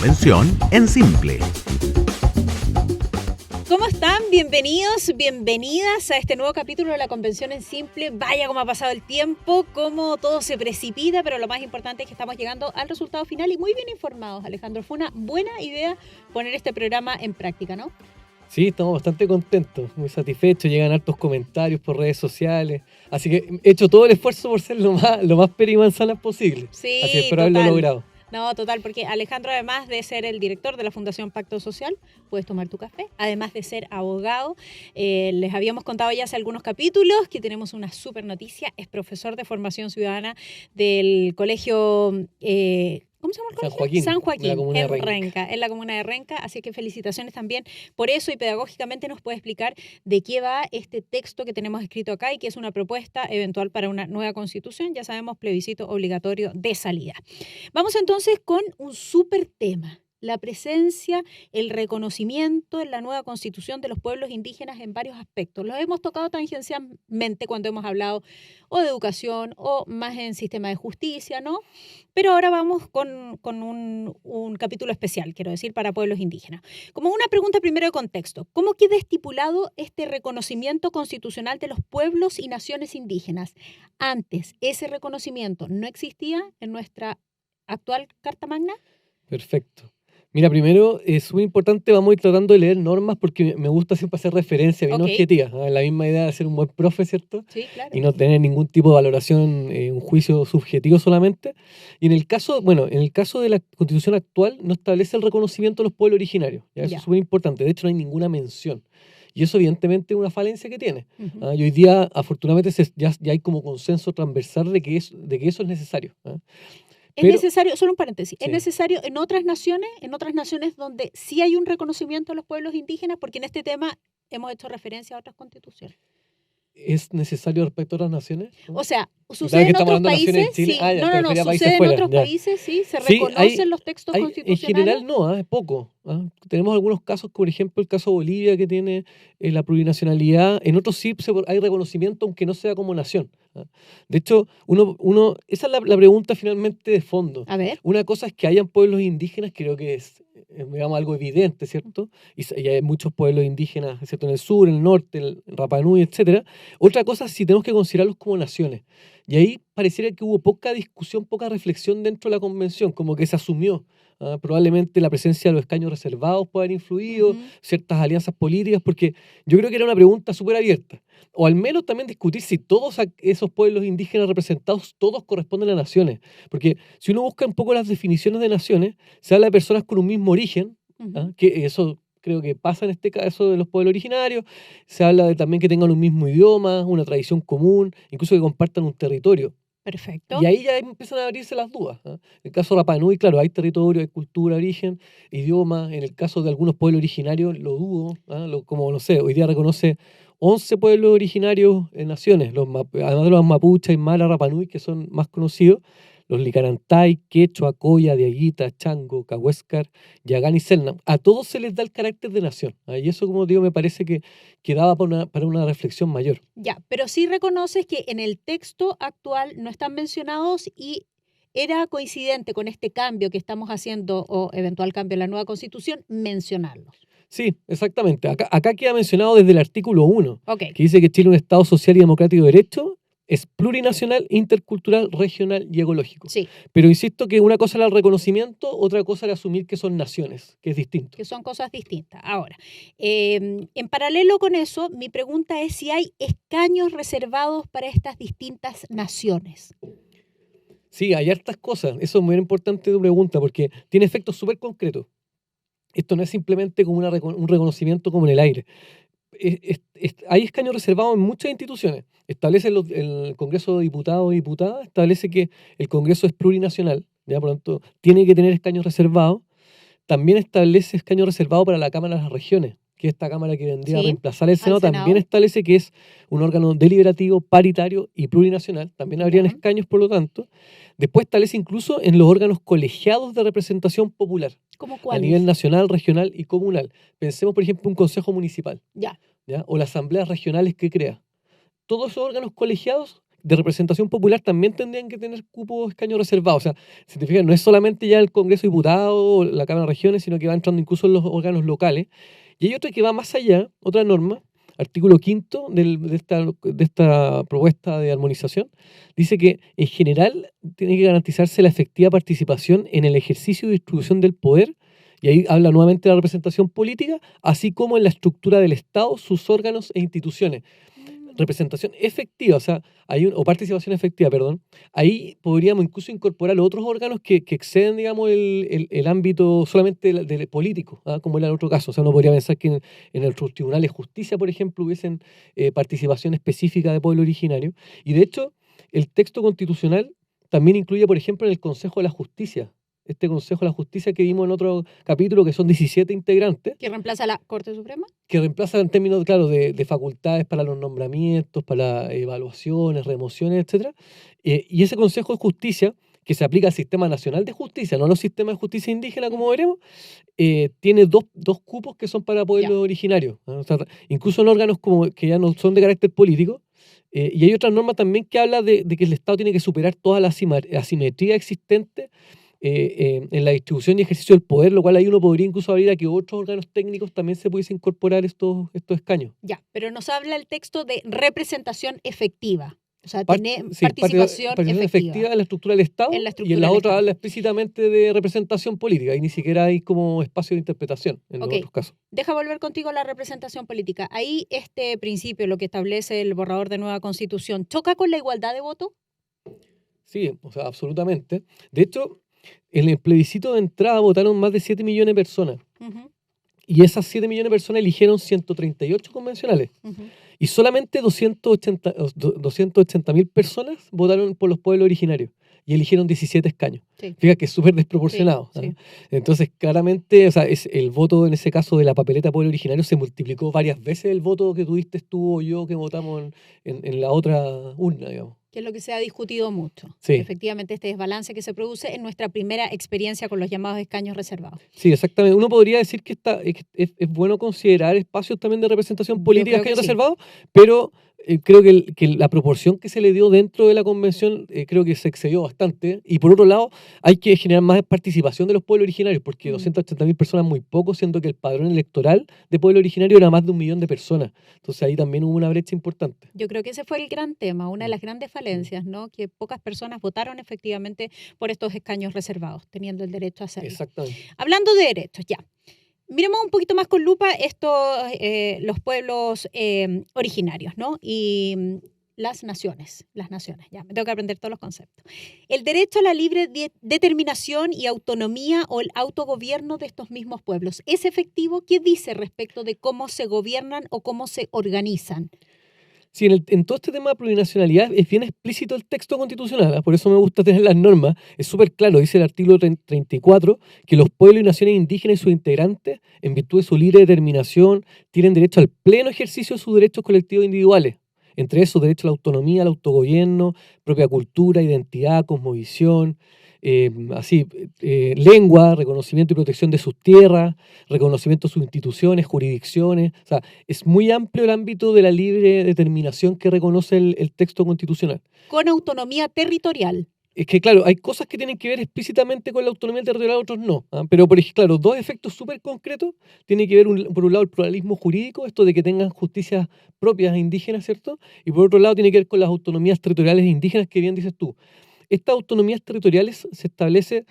convención en simple. ¿Cómo están? Bienvenidos, bienvenidas a este nuevo capítulo de la Convención en Simple. Vaya cómo ha pasado el tiempo, cómo todo se precipita, pero lo más importante es que estamos llegando al resultado final y muy bien informados, Alejandro. Fue una buena idea poner este programa en práctica, ¿no? Sí, estamos bastante contentos, muy satisfechos, llegan hartos comentarios por redes sociales, así que he hecho todo el esfuerzo por ser lo más perimanzanas posible. Sí, así que espero haberlo logrado. No, total, porque Alejandro, además de ser el director de la Fundación Pacto Social, puedes tomar tu café, además de ser abogado. Les habíamos contado ya hace algunos capítulos que tenemos una súper noticia. Es profesor de formación ciudadana del colegio... ¿Cómo se llama el colegio? San Joaquín, en Renca, en la comuna de Renca. Así que felicitaciones también por eso y pedagógicamente nos puede explicar de qué va este texto que tenemos escrito acá y que es una propuesta eventual para una nueva constitución. Ya sabemos, plebiscito obligatorio de salida. Vamos entonces con un súper tema. La presencia, el reconocimiento en la nueva constitución de los pueblos indígenas en varios aspectos. Los hemos tocado tangencialmente cuando hemos hablado o de educación o más en sistema de justicia, ¿no? Pero ahora vamos con un capítulo especial, quiero decir, para pueblos indígenas. Como una pregunta primero de contexto, ¿cómo queda estipulado este reconocimiento constitucional de los pueblos y naciones indígenas? Antes, ¿ese reconocimiento no existía en nuestra actual Carta Magna? Perfecto. Mira, primero es muy importante, vamos a ir tratando de leer normas porque me gusta siempre hacer referencia bien objetiva. La misma idea de ser un buen profe, ¿cierto? Sí, claro. Y no tener ningún tipo de valoración, un juicio subjetivo solamente. Y en el caso de la Constitución actual no establece el reconocimiento de los pueblos originarios. ¿Ya? Eso es súper importante. De hecho, no hay ninguna mención. Y eso evidentemente es una falencia que tiene. Y hoy día, afortunadamente, ya hay como consenso transversal de que eso es necesario. Es necesario, solo un paréntesis, sí. Es necesario en otras naciones donde sí hay un reconocimiento a los pueblos indígenas, porque en este tema hemos hecho referencia a otras constituciones. ¿Es necesario respecto a otras naciones? O sea, sucede en otros países, sí. Sucede en otros países, sí, se reconocen los textos constitucionales. En general no, es poco. Tenemos algunos casos, por ejemplo, el caso de Bolivia, que tiene la plurinacionalidad. En otros sí hay reconocimiento, aunque no sea como nación. De hecho, esa es la pregunta finalmente de fondo. A ver. Una cosa es que hayan pueblos indígenas, creo que es digamos, algo evidente, ¿cierto? Y hay muchos pueblos indígenas, ¿cierto? En el sur, en el norte, en Rapa Nui, etc. Otra cosa es si tenemos que considerarlos como naciones. Y ahí pareciera que hubo poca discusión, poca reflexión dentro de la convención, como que se asumió. Probablemente la presencia de los escaños reservados puede haber influido, ciertas alianzas políticas, porque yo creo que era una pregunta súper abierta. O al menos también discutir si todos esos pueblos indígenas representados, todos corresponden a naciones. Porque si uno busca un poco las definiciones de naciones, se habla de personas con un mismo origen, que eso creo que pasa en este caso de los pueblos originarios. Se habla de también que tengan un mismo idioma, una tradición común, incluso que compartan un territorio. Perfecto. Y ahí ya empiezan a abrirse las dudas. En el caso de Rapa Nui, claro, hay territorio, hay cultura, origen, idioma. En el caso de algunos pueblos originarios, lo dudo. Como, no sé, hoy día reconoce 11 pueblos originarios en naciones, además de los mapuches, Aymara, Rapa Nui, que son más conocidos, los Licarantay, Quechua, Coya, Diaguita, Chango, Cahuéscar, Yagán y Selknam. A todos se les da el carácter de nación. Y eso, como digo, me parece que daba para una reflexión mayor. Ya, pero sí reconoces que en el texto actual no están mencionados y era coincidente con este cambio que estamos haciendo o eventual cambio en la nueva Constitución, mencionarlos. Sí, exactamente. Acá queda mencionado desde el artículo 1, que dice que Chile es un Estado social y democrático de derecho, es plurinacional, intercultural, regional y ecológico. Sí. Pero insisto que una cosa era el reconocimiento, otra cosa era asumir que son naciones, que es distinto. Que son cosas distintas. Ahora, en paralelo con eso, mi pregunta es si hay escaños reservados para estas distintas naciones. Sí, hay hartas cosas. Eso es muy importante tu pregunta, porque tiene efectos súper concretos. Esto no es simplemente como un reconocimiento como en el aire. Hay escaños reservados en muchas instituciones. Establece el Congreso de Diputados y Diputadas, establece que el Congreso es plurinacional, ya por lo tanto tiene que tener escaños reservados. También establece escaños reservados para la Cámara de las Regiones, que esta Cámara que vendría a reemplazar el Senado, también establece que es un órgano deliberativo, paritario y plurinacional. También habrían escaños, por lo tanto. Después establece incluso en los órganos colegiados de representación popular. ¿Cómo cuáles? A nivel nacional, regional y comunal. Pensemos, por ejemplo, un consejo municipal. ¿Ya? O las asambleas regionales que crea. Todos esos órganos colegiados de representación popular también tendrían que tener cupos escaños reservados. O sea, si te fijas, no es solamente ya el Congreso de Diputados o la Cámara de Regiones, sino que va entrando incluso en los órganos locales. Y hay otra que va más allá, otra norma, artículo 5 de esta propuesta de armonización, dice que en general tiene que garantizarse la efectiva participación en el ejercicio y distribución del poder, y ahí habla nuevamente de la representación política, así como en la estructura del Estado, sus órganos e instituciones. Representación efectiva, o sea, o participación efectiva, perdón, ahí podríamos incluso incorporar otros órganos que exceden, digamos, el ámbito solamente del político, ¿ah? Como era el otro caso. O sea, uno podría pensar que en nuestros tribunales de justicia, por ejemplo, hubiesen participación específica de pueblo originario. Y de hecho, el texto constitucional también incluye, por ejemplo, en el Consejo de la Justicia, este Consejo de la Justicia que vimos en otro capítulo, que son 17 integrantes, ¿Que reemplaza a la Corte Suprema? que reemplazan en términos, claro, de facultades para los nombramientos, para evaluaciones, remociones, etcétera. Y ese Consejo de Justicia, que se aplica al Sistema Nacional de Justicia, no a los sistemas de justicia indígena, como veremos, tiene dos cupos que son para pueblos originarios, ¿no? O sea, incluso en órganos como que ya no son de carácter político. Y hay otra norma también que habla de que el Estado tiene que superar toda la asimetría existente en la distribución y ejercicio del poder, lo cual ahí uno podría incluso abrir a que otros órganos técnicos también se pudiesen incorporar estos escaños. Ya, pero nos habla el texto de representación efectiva. O sea, Sí, participación efectiva en la estructura del Estado, en la y estructura en la del otra Estado. habla explícitamente de representación política, y ni siquiera hay como espacio de interpretación en los otros casos. Deja volver contigo a la representación política. Ahí este principio, lo que establece el borrador de nueva Constitución, ¿choca con la igualdad de voto? Sí, o sea, absolutamente. De hecho, en el plebiscito de entrada votaron más de 7 millones de personas. Uh-huh. Y esas 7 millones de personas eligieron 138 convencionales. Uh-huh. Y solamente 280.000 personas votaron por los pueblos originarios. Y eligieron 17 escaños. Sí. Fíjate que es súper desproporcionado. Sí, sí. Entonces, claramente, o sea, el voto en ese caso de la papeleta pueblo originario se multiplicó varias veces el voto que tuviste tú o yo que votamos en la otra urna, digamos. Que es lo que se ha discutido mucho. Sí. Efectivamente, este desbalance que se produce en nuestra primera experiencia con los llamados escaños reservados. Sí, exactamente. Uno podría decir que es bueno considerar espacios también de representación política que hay reservados, pero creo que la proporción que se le dio dentro de la convención creo que se excedió bastante. Y por otro lado, hay que generar más participación de los pueblos originarios, porque 280.000 personas es muy poco, siendo que el padrón electoral de pueblo originario era más de 1 millón de personas. Entonces ahí también hubo una brecha importante. Yo creo que ese fue el gran tema, una de las grandes falencias, ¿no? Que pocas personas votaron efectivamente por estos escaños reservados, teniendo el derecho a hacerlo. Exactamente. Hablando de derechos, ya. Miremos un poquito más con lupa los pueblos originarios, ¿no? Y las naciones, ya, me tengo que aprender todos los conceptos. El derecho a la libre determinación y autonomía o el autogobierno de estos mismos pueblos, ¿es efectivo? ¿Qué dice respecto de cómo se gobiernan o cómo se organizan? Sí, en todo este tema de plurinacionalidad es bien explícito el texto constitucional, ¿eh? Por eso me gusta tener las normas. Es súper claro, dice el artículo 34, que los pueblos y naciones indígenas y sus integrantes, en virtud de su libre determinación, tienen derecho al pleno ejercicio de sus derechos colectivos individuales. Entre esos, derecho a la autonomía, al autogobierno, propia cultura, identidad, cosmovisión, lengua, reconocimiento y protección de sus tierras, reconocimiento de sus instituciones, jurisdicciones. O sea, es muy amplio el ámbito de la libre determinación que reconoce el texto constitucional. Con autonomía territorial. Es que, claro, hay cosas que tienen que ver explícitamente con la autonomía territorial, otros no. Pero, por ejemplo, claro, dos efectos súper concretos tienen que ver, por un lado, el pluralismo jurídico, esto de que tengan justicias propias indígenas, ¿cierto? Y por otro lado, tiene que ver con las autonomías territoriales indígenas, que bien dices tú. Estas autonomías territoriales se establece,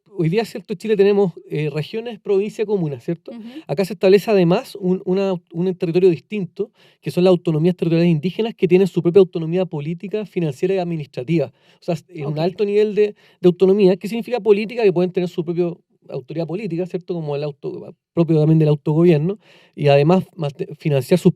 hoy día, ¿cierto? En Chile tenemos regiones, provincias, comunas, ¿cierto? Uh-huh. Acá se establece además un territorio distinto, que son las autonomías territoriales indígenas, que tienen su propia autonomía política, financiera y administrativa. O sea, un alto nivel de autonomía. ¿Qué significa política? Que pueden tener su propia autoridad política, ¿cierto? Como el propio también del autogobierno, y además tener sus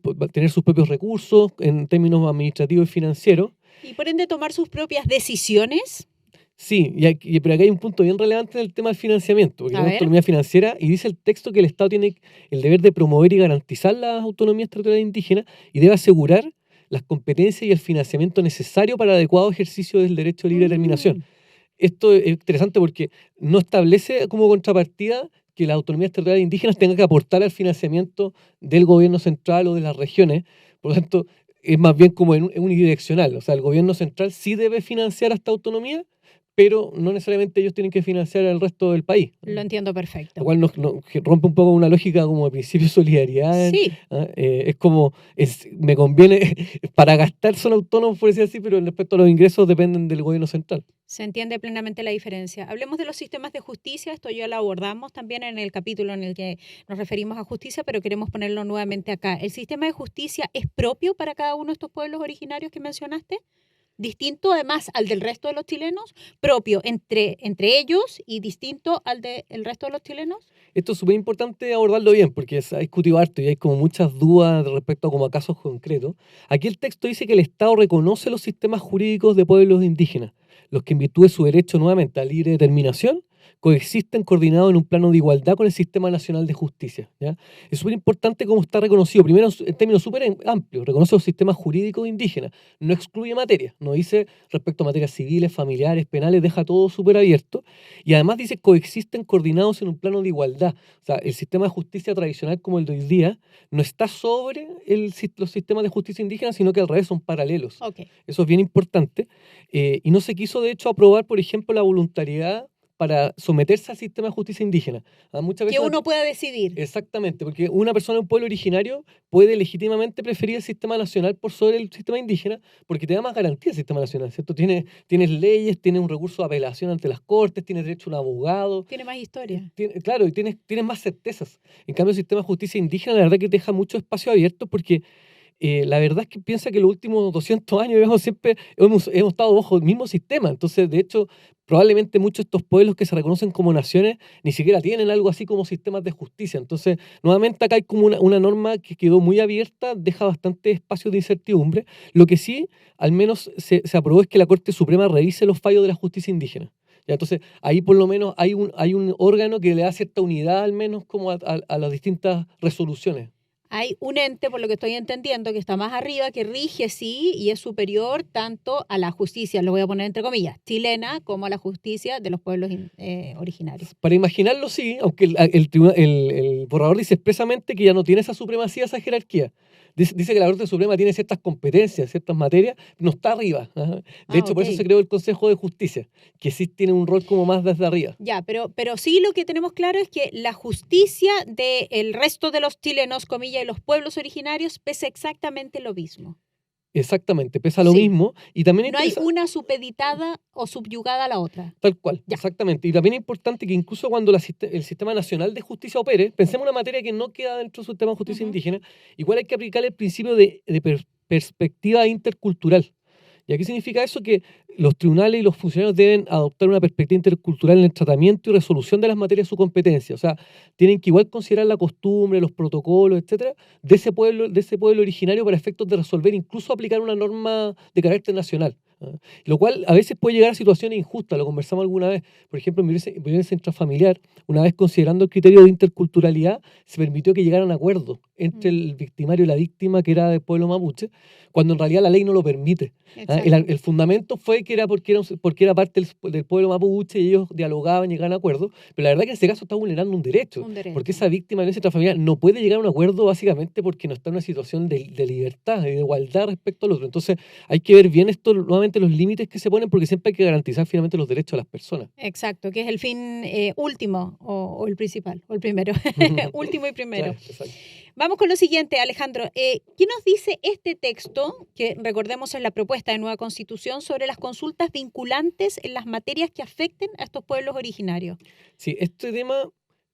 propios recursos en términos administrativos y financieros. Y por ende tomar sus propias decisiones. Sí, pero acá hay un punto bien relevante en el tema del financiamiento, porque hay autonomía financiera, y dice el texto que el Estado tiene el deber de promover y garantizar las autonomías territoriales indígenas y debe asegurar las competencias y el financiamiento necesario para el adecuado ejercicio del derecho de libre determinación. Esto es interesante porque no establece como contrapartida que las autonomías territoriales indígenas tengan que aportar al financiamiento del gobierno central o de las regiones. Por lo tanto, es más bien como unidireccional. O sea, el gobierno central sí debe financiar a esta autonomía, pero no necesariamente ellos tienen que financiar al resto del país. Lo entiendo Lo perfecto. cual que rompe un poco una lógica como de principio de solidaridad. Sí, Es como, me conviene, para gastar son autónomos, por decir así, pero respecto a los ingresos dependen del gobierno central. se entiende plenamente la diferencia. Hablemos de los sistemas de justicia, esto ya lo abordamos también en el capítulo en el que nos referimos a justicia, pero queremos ponerlo nuevamente acá. ¿El sistema de justicia es propio para cada uno de estos pueblos originarios que mencionaste? Distinto además al del resto de los chilenos, propio entre ellos y distinto al del resto de los chilenos. Esto es súper importante abordarlo bien, porque se ha discutido harto y hay como muchas dudas respecto a, como a casos concretos. Aquí el texto dice que el Estado reconoce los sistemas jurídicos de pueblos indígenas, los que en virtud de su derecho nuevamente a libre determinación coexisten coordinados en un plano de igualdad con el Sistema Nacional de Justicia. ¿Ya? Es súper importante cómo está reconocido, primero en términos súper amplios, reconoce los sistemas jurídicos indígenas, no excluye materias, no dice respecto a materias civiles, familiares, penales, deja todo súper abierto, y además dice coexisten coordinados en un plano de igualdad. O sea, el sistema de justicia tradicional como el de hoy día no está sobre los sistemas de justicia indígena, sino que al revés son paralelos. Ok. Eso es bien importante. Y no se quiso, de hecho, aprobar, por ejemplo, la voluntariedad para someterse al sistema de justicia indígena. Muchas Que veces, uno pueda decidir. exactamente, porque una persona de un pueblo originario puede legítimamente preferir el sistema nacional por sobre el sistema indígena, porque te da más garantía el sistema nacional, ¿cierto? Tienes leyes, tienes un recurso de apelación ante las cortes, tienes derecho a un abogado. Tiene más historia. Claro, y tienes más certezas. En cambio, el sistema de justicia indígena, la verdad que te deja mucho espacio abierto porque la verdad es que piensa que los últimos 200 años siempre hemos estado bajo el mismo sistema. Entonces, de hecho, probablemente muchos de estos pueblos que se reconocen como naciones ni siquiera tienen algo así como sistemas de justicia. Entonces, nuevamente acá hay como una norma que quedó muy abierta, deja bastante espacio de incertidumbre. Lo que sí, al menos se aprobó es que la Corte Suprema revise los fallos de la justicia indígena. Ya, entonces, ahí por lo menos hay un órgano que le da cierta unidad al menos como a las distintas resoluciones. Hay un ente, por lo que estoy entendiendo, que está más arriba, que rige, sí, y es superior tanto a la justicia, lo voy a poner entre comillas, chilena, como a la justicia de los pueblos originarios. Para imaginarlo, sí, aunque el borrador dice expresamente que ya no tiene esa supremacía, esa jerarquía. Dice que la Corte Suprema tiene ciertas competencias, ciertas materias, no está arriba. Ajá. De hecho, por eso se creó el Consejo de Justicia, que sí tiene un rol como más desde arriba. Ya, pero sí lo que tenemos claro es que la justicia del resto de los chilenos, comillas, y los pueblos originarios pesa exactamente lo mismo. Exactamente, pesa lo mismo. Y también no hay una supeditada o subyugada a la otra. Tal cual, ya. Exactamente. Y también es importante que incluso cuando el Sistema Nacional de Justicia opere, pensemos en una materia que no queda dentro del sistema de justicia indígena, igual hay que aplicar el principio de perspectiva intercultural. ¿Y qué significa eso? Que los tribunales y los funcionarios deben adoptar una perspectiva intercultural en el tratamiento y resolución de las materias de su competencia. O sea, tienen que igual considerar la costumbre, los protocolos, etcétera, de ese pueblo originario para efectos de resolver, incluso aplicar una norma de carácter nacional. Lo cual a veces puede llegar a situaciones injustas, lo conversamos alguna vez. Por ejemplo, en violencia intrafamiliar, una vez considerando el criterio de interculturalidad, se permitió que llegaran acuerdos entre el victimario y la víctima, que era del pueblo mapuche, cuando en realidad la ley no lo permite. El fundamento fue que era porque era parte del pueblo mapuche y ellos dialogaban, llegaban a acuerdos, pero la verdad que en ese caso está vulnerando un derecho, porque esa víctima de violencia intrafamiliar no puede llegar a un acuerdo básicamente porque no está en una situación de libertad y de igualdad respecto al otro. Entonces hay que ver bien esto, nuevamente los límites que se ponen, porque siempre hay que garantizar finalmente los derechos de las personas. Exacto, que es el fin último o el principal, o el primero, último y primero. Claro, vamos con lo siguiente, Alejandro. ¿Qué nos dice este texto, que recordemos es la propuesta de nueva constitución, sobre las consultas vinculantes en las materias que afecten a estos pueblos originarios? Sí, este tema,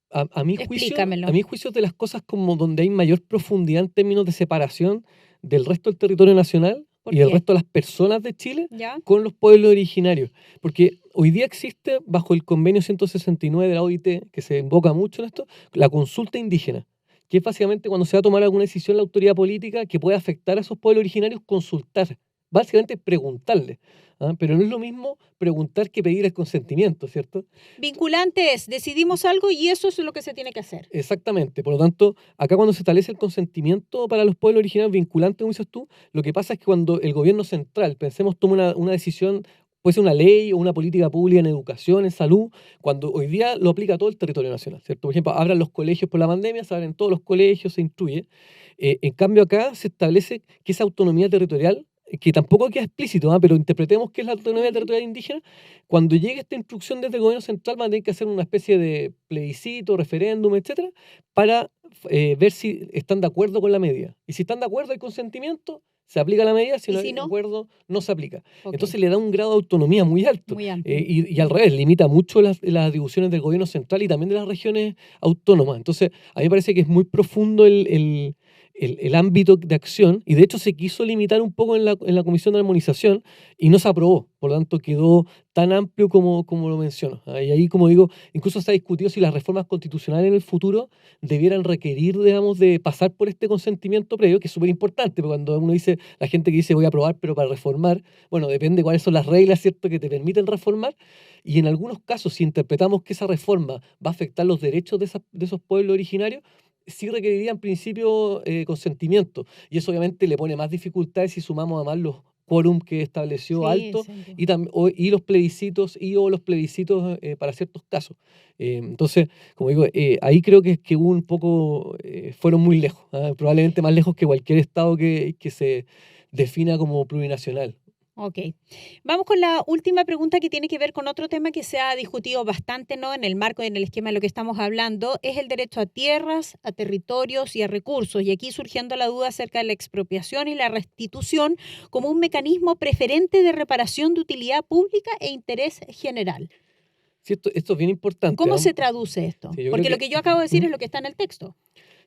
a mi juicio, es de las cosas como donde hay mayor profundidad en términos de separación del resto del territorio nacional y el resto de las personas de Chile con los pueblos originarios. Porque hoy día existe, bajo el convenio 169 de la OIT, que se invoca mucho en esto, la consulta indígena, que es básicamente cuando se va a tomar alguna decisión la autoridad política que puede afectar a esos pueblos originarios, consultar, básicamente preguntarle. Pero no es lo mismo preguntar que pedir el consentimiento, ¿cierto? Vinculante es, decidimos algo y eso es lo que se tiene que hacer. Exactamente, por lo tanto, acá cuando se establece el consentimiento para los pueblos originarios vinculante, como dices tú, lo que pasa es que cuando el gobierno central, pensemos, toma una decisión puede ser una ley o una política pública en educación, en salud, cuando hoy día lo aplica todo el territorio nacional, ¿cierto? Por ejemplo, abran los colegios por la pandemia, se abren todos los colegios, se instruye. En cambio, acá se establece que esa autonomía territorial, que tampoco queda explícito, pero interpretemos que es la autonomía territorial indígena, cuando llegue esta instrucción desde el gobierno central van a tener que hacer una especie de plebiscito, referéndum, etcétera, para ver si están de acuerdo con la medida. Y si están de acuerdo, hay consentimiento, se aplica la medida, si ¿Y no si hay no? acuerdo, no se aplica. Ok, Entonces le da un grado de autonomía muy alto. muy amplio. Y al revés, limita mucho las atribuciones del gobierno central y también de las regiones autónomas. Entonces, a mí me parece que es muy profundo el ámbito de acción, y de hecho se quiso limitar un poco en la Comisión de Armonización y no se aprobó, por lo tanto quedó tan amplio como lo menciono. Y ahí, como digo, incluso se ha discutido si las reformas constitucionales en el futuro debieran requerir, digamos, de pasar por este consentimiento previo, que es súper importante, porque cuando uno dice, la gente que dice voy a aprobar, pero para reformar, bueno, depende cuáles son las reglas, ¿cierto?, que te permiten reformar, y en algunos casos, si interpretamos que esa reforma va a afectar los derechos de esos pueblos originarios, sí requeriría en principio consentimiento, y eso obviamente le pone más dificultades si sumamos además los quórum que estableció Sí, Alto sin duda. y los plebiscitos o los plebiscitos para ciertos casos. Entonces, como digo, ahí creo que hubo un poco, fueron muy lejos, probablemente más lejos que cualquier estado que se defina como plurinacional. Ok. Vamos con la última pregunta que tiene que ver con otro tema que se ha discutido bastante, ¿no? En el marco y en el esquema de lo que estamos hablando, es el derecho a tierras, a territorios y a recursos. Y aquí surgiendo la duda acerca de la expropiación y la restitución como un mecanismo preferente de reparación de utilidad pública e interés general. Sí, esto es bien importante. ¿Cómo se traduce esto? Sí, yo creo Porque lo que que yo acabo de decir ¿Mm? es lo que está en el texto.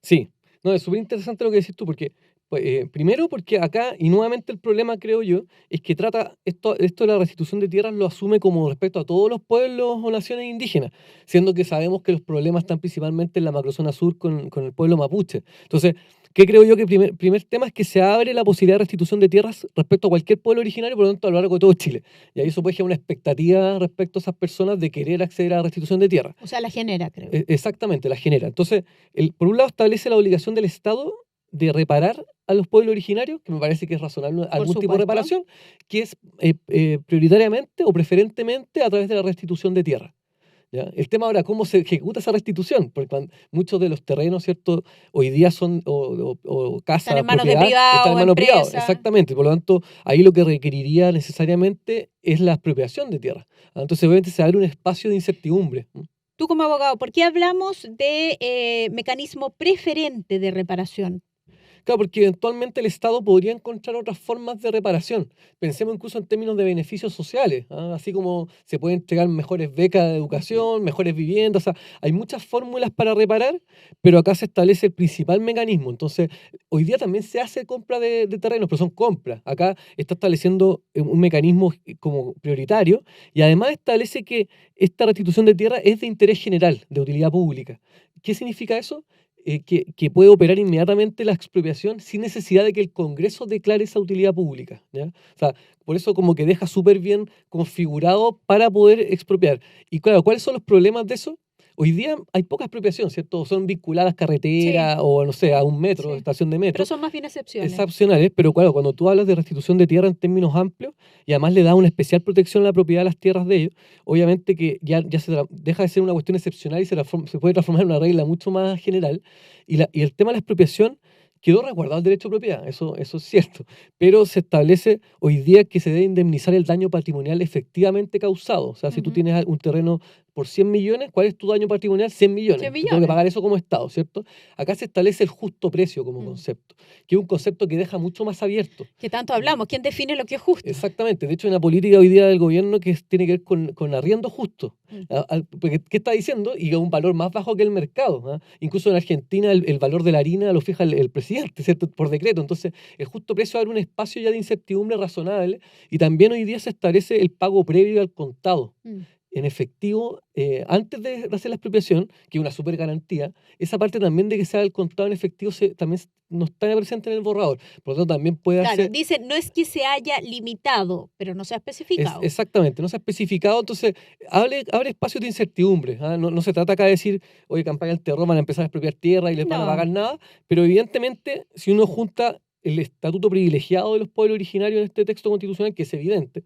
Sí, no, es súper interesante lo que decís tú, porque pues, primero porque acá, y nuevamente el problema creo yo, es que trata esto de la restitución de tierras lo asume como respecto a todos los pueblos o naciones indígenas, siendo que sabemos que los problemas están principalmente en la macrozona sur con el pueblo mapuche. Entonces, ¿qué creo yo? Que primer tema es que se abre la posibilidad de restitución de tierras respecto a cualquier pueblo originario, por lo tanto a lo largo de todo Chile. Y ahí eso puede generar una expectativa respecto a esas personas de querer acceder a la restitución de tierras. O sea, la genera, creo. Exactamente, la genera. Entonces, por un lado establece la obligación del Estado de reparar a los pueblos originarios, que me parece que es razonable Por algún tipo de supuesto. reparación, que es prioritariamente o preferentemente a través de la restitución de tierra. ¿Ya? El tema ahora, ¿cómo se ejecuta esa restitución? Porque muchos de los terrenos, ¿cierto?, hoy día son o Están casa, en manos de propiedad, privados están en o manos privadas. empresas. Exactamente. Por lo tanto, ahí lo que requeriría necesariamente es la expropiación de tierra. Entonces, obviamente, se abre un espacio de incertidumbre. Tú como abogado, ¿por qué hablamos de mecanismo preferente de reparación? Claro, porque eventualmente el Estado podría encontrar otras formas de reparación. Pensemos incluso en términos de beneficios sociales, así como se pueden entregar mejores becas de educación, mejores viviendas. O sea, hay muchas fórmulas para reparar, pero acá se establece el principal mecanismo. Entonces, hoy día también se hace compra de terrenos, pero son compras. Acá está estableciendo un mecanismo como prioritario, y además establece que esta restitución de tierra es de interés general, de utilidad pública. ¿Qué significa eso? Que puede operar inmediatamente la expropiación sin necesidad de que el Congreso declare esa utilidad pública, ¿ya? O sea, por eso como que deja súper bien configurado para poder expropiar. Y claro, ¿cuáles son los problemas de eso? Hoy día hay poca expropiación, ¿cierto? Son vinculadas a Sí, carretera o, no sé, a un metro, sí. estación de Pero metro, son más bien excepciones. excepcionales, pero claro, cuando tú hablas de restitución de tierra en términos amplios y además le da una especial protección a la propiedad de las tierras de ellos, obviamente que ya deja de ser una cuestión excepcional y se puede transformar en una regla mucho más general. Y el tema de la expropiación quedó resguardado el derecho a propiedad, eso es cierto, pero se establece hoy día que se debe indemnizar el daño patrimonial efectivamente causado. O sea, si tú Ujú. tienes un terreno por 100 millones, ¿cuál es tu daño patrimonial? 100 millones. 100 Te tengo que millones. pagar eso como Estado, ¿cierto? Acá se establece el justo precio como Mm. concepto, que es un concepto que deja mucho más abierto. Que tanto hablamos. ¿Quién define lo que es justo? Exactamente. De hecho, hay una política hoy día del gobierno que tiene que ver con arriendo justo. Mm. Porque, ¿qué está diciendo? Y a un valor más bajo que el mercado. Incluso en Argentina el valor de la harina lo fija el presidente, ¿cierto? Por decreto. Entonces, el justo precio abre un espacio ya de incertidumbre razonable, y también hoy día se establece el pago previo al contado Mm. en efectivo, antes de hacer la expropiación, que es una súper garantía. Esa parte también de que sea el contado en efectivo también no está presente en el borrador. Por lo tanto, también puede Claro, hacer. dice, no es que se haya limitado, pero no se ha especificado. Exactamente, no se ha especificado, entonces abre espacios de incertidumbre. No se trata acá de decir, oye, campaña del terror, van a empezar a expropiar tierra y les van a No. pagar nada, pero evidentemente, si uno junta el estatuto privilegiado de los pueblos originarios en este texto constitucional, que es evidente,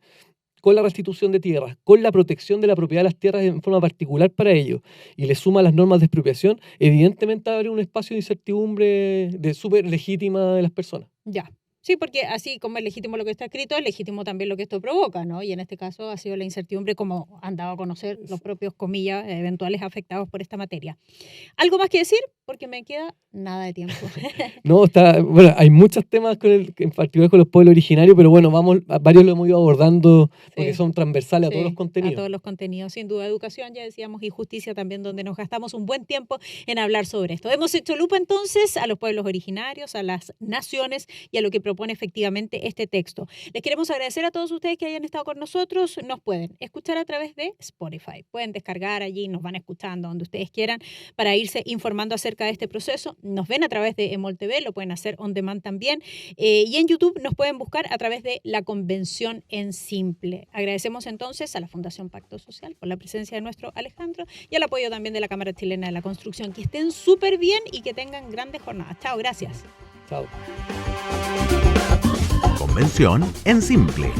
con la restitución de tierras, con la protección de la propiedad de las tierras en forma particular para ellos, y le suma las normas de expropiación, evidentemente abre un espacio de incertidumbre súper legítima de las personas. Ya. Sí, porque así como es legítimo lo que está escrito, es legítimo también lo que esto provoca, ¿no? Y en este caso ha sido la incertidumbre, como han dado a conocer los propios, comillas, eventuales afectados por esta materia. ¿Algo más que decir? Porque me queda nada de tiempo. No, bueno, hay muchos temas en particular con los pueblos originarios, pero bueno, varios lo hemos ido abordando porque Sí. son transversales a Sí, todos los a contenidos. todos los contenidos, sin duda. Educación, ya decíamos, y justicia también, donde nos gastamos un buen tiempo en hablar sobre esto. Hemos hecho lupa entonces a los pueblos originarios, a las naciones y a lo que propone efectivamente este texto. Les queremos agradecer a todos ustedes que hayan estado con nosotros. Nos pueden escuchar a través de Spotify. Pueden descargar allí, nos van escuchando donde ustedes quieran para irse informando acerca de este proceso. Nos ven a través de Emol TV, lo pueden hacer on demand también. Y en YouTube nos pueden buscar a través de La Convención en Simple. Agradecemos entonces a la Fundación Pacto Social por la presencia de nuestro Alejandro y al apoyo también de la Cámara Chilena de la Construcción. Que estén súper bien y que tengan grandes jornadas. Chao, gracias. Chao. Convención en Simple.